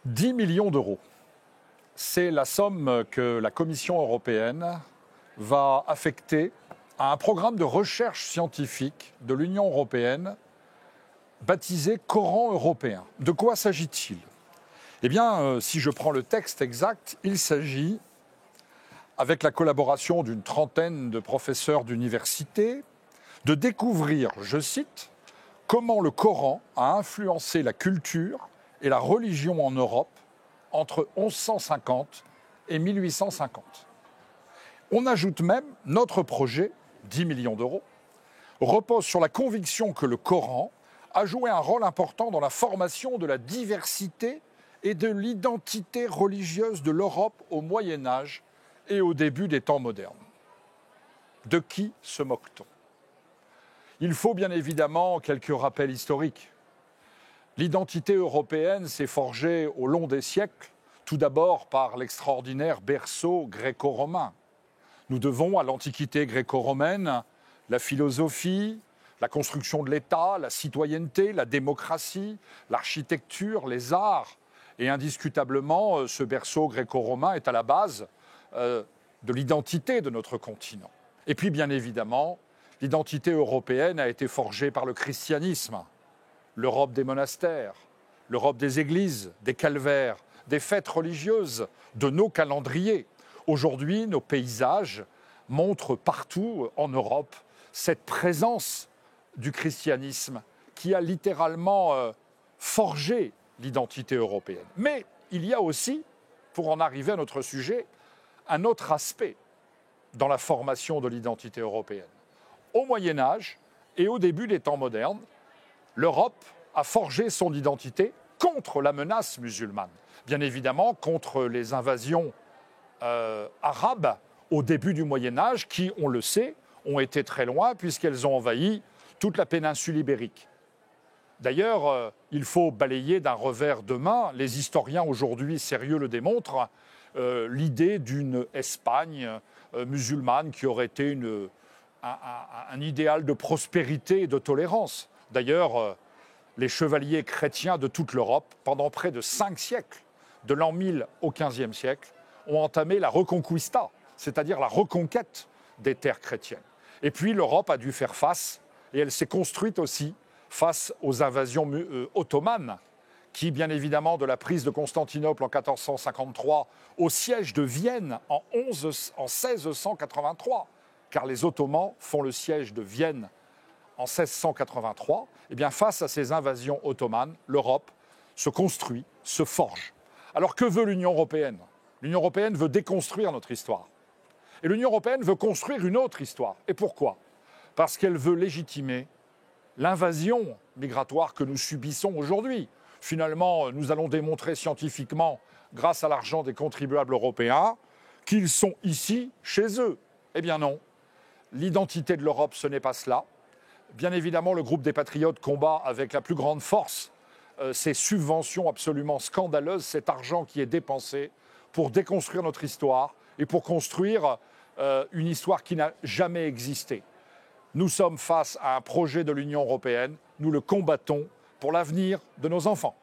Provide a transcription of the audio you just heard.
10 millions d'euros. C'est la somme que la Commission européenne va affecter à un programme de recherche scientifique de l'Union européenne baptisé Coran européen. De quoi s'agit-il ? Eh bien, si je prends le texte exact, il s'agit, avec la collaboration d'une trentaine de professeurs d'université, de découvrir, je cite, comment le Coran a influencé la culture et la religion en Europe entre 1150 et 1850. On ajoute même, notre projet, 10 millions d'euros, repose sur la conviction que le Coran a joué un rôle important dans la formation de la diversité et de l'identité religieuse de l'Europe au Moyen Âge et au début des temps modernes. De qui se moque-t-on ? Il faut bien évidemment quelques rappels historiques. L'identité européenne s'est forgée au long des siècles, tout d'abord par l'extraordinaire berceau gréco-romain. Nous devons à l'Antiquité gréco-romaine la philosophie, la construction de l'État, la citoyenneté, la démocratie, l'architecture, les arts. Et indiscutablement, ce berceau gréco-romain est à la base de l'identité de notre continent. Et puis, bien évidemment, l'identité européenne a été forgée par le christianisme, l'Europe des monastères, l'Europe des églises, des calvaires, des fêtes religieuses, de nos calendriers. Aujourd'hui, nos paysages montrent partout en Europe cette présence du christianisme qui a littéralement forgé l'identité européenne. Mais il y a aussi, pour en arriver à notre sujet, un autre aspect dans la formation de l'identité européenne. Au Moyen Âge et au début des temps modernes, l'Europe a forgé son identité contre la menace musulmane. Bien évidemment, contre les invasions arabes au début du Moyen Âge, qui, on le sait, ont été très loin puisqu'elles ont envahi toute la péninsule ibérique. D'ailleurs, il faut balayer d'un revers de main, les historiens aujourd'hui sérieux le démontrent, l'idée d'une Espagne musulmane qui aurait été un idéal de prospérité et de tolérance. D'ailleurs, les chevaliers chrétiens de toute l'Europe, pendant près de 5 siècles, de l'an 1000 au XVe siècle, ont entamé la Reconquista, c'est-à-dire la reconquête des terres chrétiennes. Et puis l'Europe a dû faire face, et elle s'est construite aussi, face aux invasions ottomanes, qui, bien évidemment, de la prise de Constantinople en 1453 au siège de Vienne en 1683, car les Ottomans font le siège de Vienne en 1683, eh bien, face à ces invasions ottomanes, l'Europe se construit, se forge. Alors que veut l'Union européenne ? L'Union européenne veut déconstruire notre histoire. Et l'Union européenne veut construire une autre histoire. Et pourquoi ? Parce qu'elle veut légitimer l'invasion migratoire que nous subissons aujourd'hui. Finalement, nous allons démontrer scientifiquement, grâce à l'argent des contribuables européens, qu'ils sont ici, chez eux. Eh bien non. L'identité de l'Europe, ce n'est pas cela. Bien évidemment, le groupe des Patriotes combat avec la plus grande force ces subventions absolument scandaleuses, cet argent qui est dépensé pour déconstruire notre histoire et pour construire une histoire qui n'a jamais existé. Nous sommes face à un projet de l'Union européenne, nous le combattons pour l'avenir de nos enfants.